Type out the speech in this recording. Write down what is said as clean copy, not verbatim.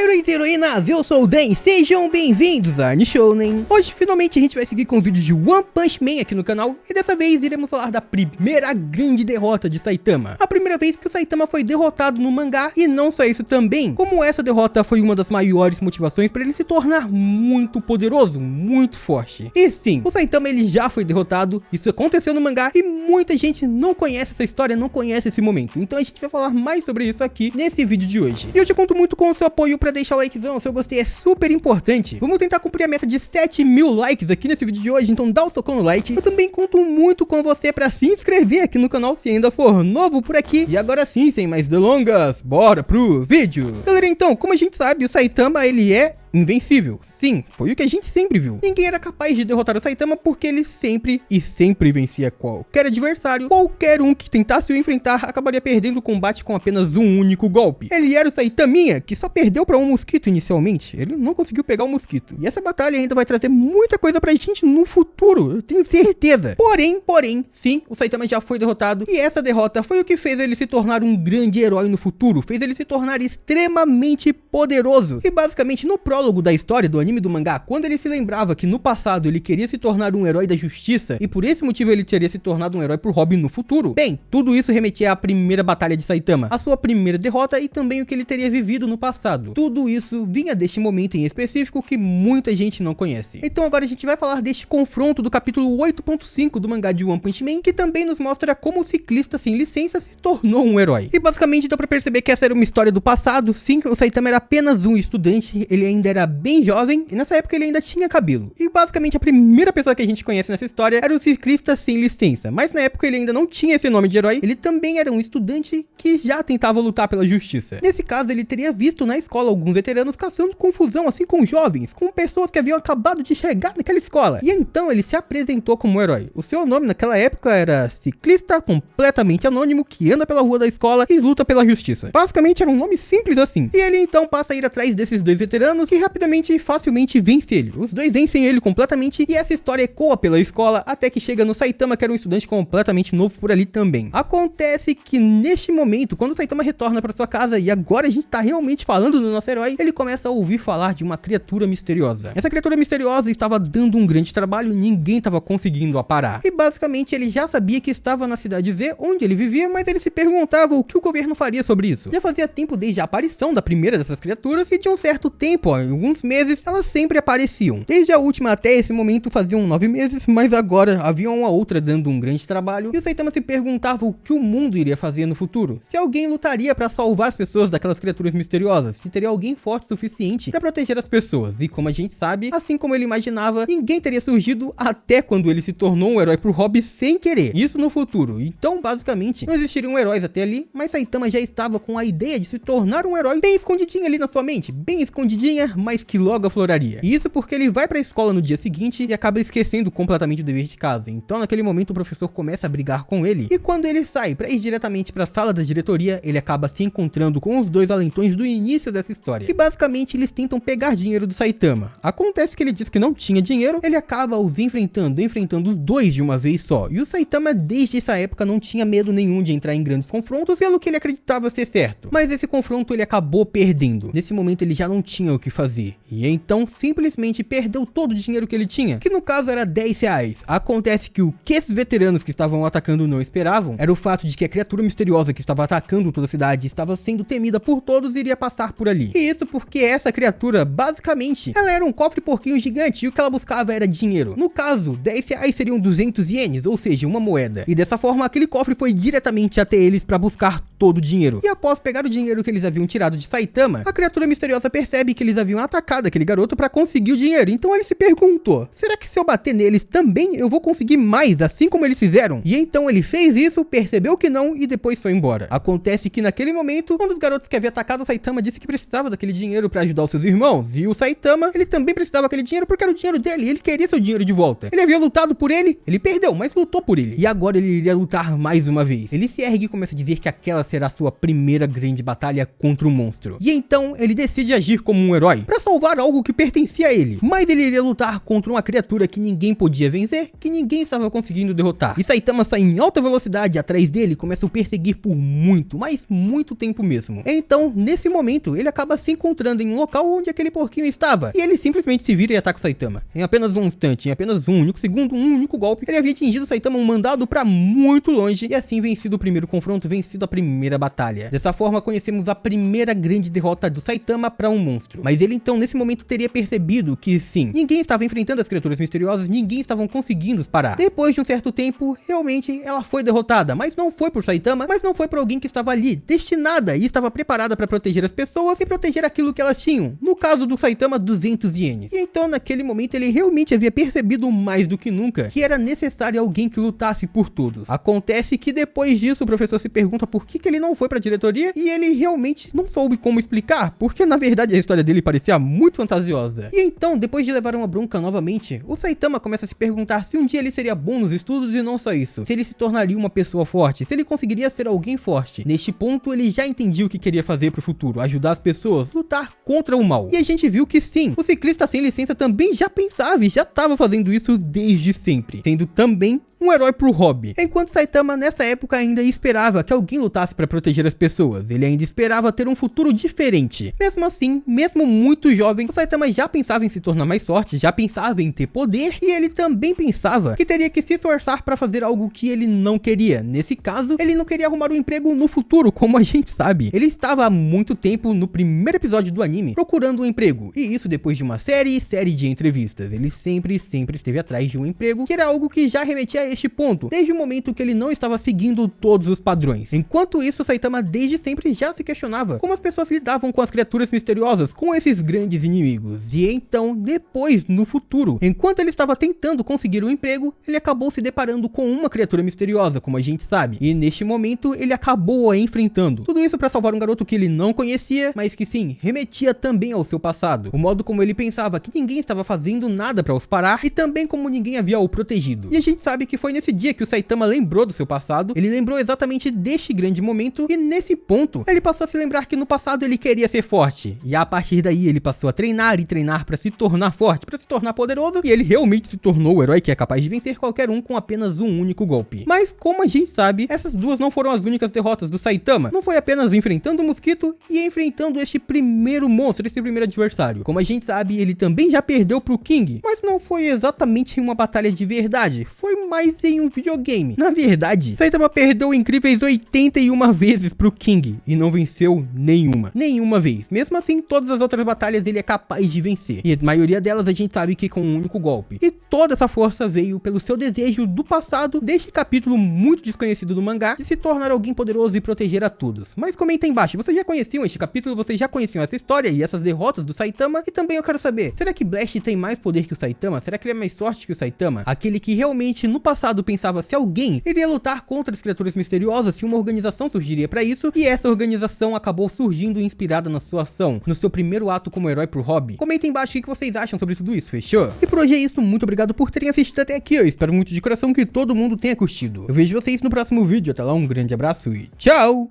Olá, heróis e heroínas, eu sou o Dan, sejam bem-vindos a Nishounen. Hoje, finalmente, a gente vai seguir com o vídeo de One Punch Man aqui no canal. E dessa vez, iremos falar da primeira grande derrota de Saitama. A primeira vez que o Saitama foi derrotado no mangá. E não só isso também, como essa derrota foi uma das maiores motivações para ele se tornar muito poderoso, muito forte. E sim, o Saitama ele já foi derrotado, isso aconteceu no mangá. E muita gente não conhece essa história, não conhece esse momento. Então a gente vai falar mais sobre isso aqui nesse vídeo de hoje. E eu te conto muito com o seu apoio para deixar o likezão, seu gostei é super importante. Vamos tentar cumprir a meta de 7.000 likes aqui nesse vídeo de hoje, então dá o socão no like. Eu também conto muito com você para se inscrever aqui no canal se ainda for novo por aqui. E agora sim, sem mais delongas, bora pro vídeo. Galera, então, como a gente sabe, o Saitama ele é invencível. Sim, foi o que a gente sempre viu. Ninguém era capaz de derrotar o Saitama porque ele sempre vencia qualquer adversário. Qualquer um que tentasse o enfrentar acabaria perdendo o combate com apenas um único golpe. Ele era o Saitaminha, que só perdeu para um mosquito inicialmente. Ele não conseguiu pegar o mosquito. E essa batalha ainda vai trazer muita coisa pra gente no futuro, eu tenho certeza. Porém, sim, o Saitama já foi derrotado. E essa derrota foi o que fez ele se tornar um grande herói no futuro. Fez ele se tornar extremamente poderoso. E basicamente no prólogo da história do anime e do mangá, quando ele se lembrava que no passado ele queria se tornar um herói da justiça e por esse motivo ele teria se tornado um herói pro Robin no futuro, bem, tudo isso remetia à primeira batalha de Saitama, a sua primeira derrota e também o que ele teria vivido no passado. Tudo isso vinha deste momento em específico que muita gente não conhece. Então agora a gente vai falar deste confronto do capítulo 8.5 do mangá de One Punch Man, que também nos mostra como o ciclista sem licença se tornou um herói. E basicamente deu pra perceber que essa era uma história do passado. Sim, o Saitama era apenas um estudante, ele ainda era bem jovem e nessa época ele ainda tinha cabelo. E basicamente a primeira pessoa que a gente conhece nessa história era o ciclista sem licença, mas na época ele ainda não tinha esse nome de herói, ele também era um estudante que já tentava lutar pela justiça. Nesse caso ele teria visto na escola alguns veteranos caçando confusão assim com jovens, com pessoas que haviam acabado de chegar naquela escola. E então ele se apresentou como um herói. O seu nome naquela época era ciclista completamente anônimo que anda pela rua da escola e luta pela justiça. Basicamente era um nome simples assim. E ele então passa a ir atrás desses dois veteranos que rapidamente e facilmente vence ele. Os dois vencem ele completamente e essa história ecoa pela escola até que chega no Saitama, que era um estudante completamente novo por ali também. Acontece que neste momento, quando o Saitama retorna para sua casa e agora a gente tá realmente falando do nosso herói, ele começa a ouvir falar de uma criatura misteriosa. Essa criatura misteriosa estava dando um grande trabalho e ninguém estava conseguindo a parar. E basicamente ele já sabia que estava na cidade Z, onde ele vivia, mas ele se perguntava o que o governo faria sobre isso. Já fazia tempo desde a aparição da primeira dessas criaturas e de um certo tempo, em alguns meses, elas sempre apareciam. Desde a última até esse momento faziam 9 meses, mas agora havia uma outra dando um grande trabalho e o Saitama se perguntava o que o mundo iria fazer no futuro. Se alguém lutaria para salvar as pessoas daquelas criaturas misteriosas, se teria alguém forte o suficiente para proteger as pessoas. E como a gente sabe, assim como ele imaginava, ninguém teria surgido até quando ele se tornou um herói pro Robin sem querer. Isso no futuro. Então, basicamente, não existiriam heróis até ali, mas Saitama já estava com a ideia de se tornar um herói bem escondidinha ali na sua mente, bem escondidinha, mas que logo afloraria. E isso porque ele vai pra escola no dia seguinte e acaba esquecendo completamente o dever de casa. Então naquele momento o professor começa a brigar com ele e quando ele sai pra ir diretamente pra sala da diretoria, ele acaba se encontrando com os dois valentões do início dessa história. E basicamente eles tentam pegar dinheiro do Saitama. Acontece que ele diz que não tinha dinheiro, ele acaba os enfrentando os dois de uma vez só. E o Saitama desde essa época não tinha medo nenhum de entrar em grandes confrontos pelo que ele acreditava ser certo. Mas esse confronto ele acabou perdendo. Nesse momento ele já não tinha o que fazer. E então simplesmente perdeu todo o dinheiro que ele tinha, que no caso era 10 reais. Acontece que o que esses veteranos que estavam atacando não esperavam era o fato de que a criatura misteriosa que estava atacando toda a cidade estava sendo temida por todos e iria passar por ali. E isso porque essa criatura, basicamente, ela era um cofre porquinho gigante e o que ela buscava era dinheiro. No caso, 10 reais seriam 200 ienes, ou seja, uma moeda. E dessa forma, aquele cofre foi diretamente até eles para buscar todo o dinheiro. E após pegar o dinheiro que eles haviam tirado de Saitama, a criatura misteriosa percebe que eles haviam atacado aquele garoto para conseguir o dinheiro. Então ele se perguntou, será que se eu bater neles também eu vou conseguir mais, assim como eles fizeram? E então ele fez isso, percebeu que não e depois foi embora. Acontece que naquele momento, um dos garotos que havia atacado o Saitama disse que precisava daquele dinheiro para ajudar os seus irmãos. E o Saitama, ele também precisava daquele dinheiro porque era o dinheiro dele, ele queria seu dinheiro de volta. Ele havia lutado por ele perdeu, mas lutou por ele. E agora ele iria lutar mais uma vez. Ele se ergue e começa a dizer que aquela será a sua primeira grande batalha contra o monstro. E então ele decide agir como um herói. herói pra salvar algo que pertencia a ele, mas ele iria lutar contra uma criatura que ninguém podia vencer, que ninguém estava conseguindo derrotar. E Saitama sai em alta velocidade atrás dele e começa a o perseguir por muito, mas muito tempo mesmo. Então, nesse momento, ele acaba se encontrando em um local onde aquele porquinho estava, e ele simplesmente se vira e ataca o Saitama. Em apenas um instante, em apenas um único segundo, um único golpe, ele havia atingido o Saitama mandado pra muito longe, e assim vencido o primeiro confronto, vencido a primeira batalha. Dessa forma, conhecemos a primeira grande derrota do Saitama pra um monstro. Mas ele então, nesse momento, teria percebido que sim, ninguém estava enfrentando as criaturas misteriosas, ninguém estavam conseguindo parar. Depois de um certo tempo, realmente ela foi derrotada, mas não foi por Saitama, mas não foi por alguém que estava ali, destinada e estava preparada para proteger as pessoas e proteger aquilo que elas tinham. No caso do Saitama, 200 ienes. E então, naquele momento, ele realmente havia percebido mais do que nunca que era necessário alguém que lutasse por todos. Acontece que depois disso, o professor se pergunta por que ele não foi para a diretoria, e ele realmente não soube como explicar, porque na verdade a história dele parecia muito fantasiosa. E então, depois de levar uma bronca novamente, o Saitama começa a se perguntar se um dia ele seria bom nos estudos e não só isso, se ele se tornaria uma pessoa forte, se ele conseguiria ser alguém forte. Neste ponto, ele já entendia o que queria fazer pro futuro, ajudar as pessoas, lutar contra o mal. E a gente viu que sim, o ciclista sem licença também já pensava e já estava fazendo isso desde sempre, sendo também um herói pro hobby. Enquanto Saitama nessa época ainda esperava que alguém lutasse para proteger as pessoas, ele ainda esperava ter um futuro diferente. Mesmo assim, mesmo muito jovem, o Saitama já pensava em se tornar mais forte, já pensava em ter poder, e ele também pensava que teria que se esforçar para fazer algo que ele não queria. Nesse caso, ele não queria arrumar um emprego no futuro, como a gente sabe. Ele estava há muito tempo, no primeiro episódio do anime, procurando um emprego, e isso depois de uma série de entrevistas. Ele sempre esteve atrás de um emprego, que era algo que já remetia a este ponto, desde o momento que ele não estava seguindo todos os padrões. Enquanto isso, Saitama desde sempre já se questionava como as pessoas lidavam com as criaturas misteriosas, com esses grandes inimigos. E então, depois, no futuro, enquanto ele estava tentando conseguir um emprego, ele acabou se deparando com uma criatura misteriosa, como a gente sabe. E neste momento, ele acabou a enfrentando. Tudo isso para salvar um garoto que ele não conhecia, mas que sim, remetia também ao seu passado. O modo como ele pensava que ninguém estava fazendo nada para os parar, e também como ninguém havia o protegido. E a gente sabe que foi nesse dia que o Saitama lembrou do seu passado, ele lembrou exatamente deste grande momento, e nesse ponto, ele passou a se lembrar que no passado ele queria ser forte. E a partir daí ele passou a treinar e treinar para se tornar forte, para se tornar poderoso, e ele realmente se tornou o herói que é capaz de vencer qualquer um com apenas um único golpe. Mas como a gente sabe, essas duas não foram as únicas derrotas do Saitama. Não foi apenas enfrentando o mosquito e enfrentando este primeiro monstro, este primeiro adversário. Como a gente sabe, ele também já perdeu pro King, mas não foi exatamente em uma batalha de verdade, foi mais em um videogame. Na verdade, Saitama perdeu incríveis 81 vezes pro King e não venceu nenhuma vez. Mesmo assim, todas as outras batalhas ele é capaz de vencer, e a maioria delas a gente sabe que com um único golpe. E toda essa força veio pelo seu desejo do passado, deste capítulo muito desconhecido do mangá, de se tornar alguém poderoso e proteger a todos. Mas comenta aí embaixo, vocês já conheciam este capítulo, vocês já conheciam essa história e essas derrotas do Saitama? E também eu quero saber, será que Blast tem mais poder que o Saitama? Será que ele é mais forte que o Saitama? Aquele que realmente no passado pensava se alguém iria lutar contra as criaturas misteriosas, se uma organização surgiria para isso, e essa organização acabou surgindo inspirada na sua ação, no seu primeiro ato como herói pro hobby. Comenta aí embaixo o que vocês acham sobre tudo isso, fechou? E por hoje é isso, muito obrigado por terem assistido até aqui, eu espero muito de coração que todo mundo tenha curtido. Eu vejo vocês no próximo vídeo, até lá, um grande abraço e tchau!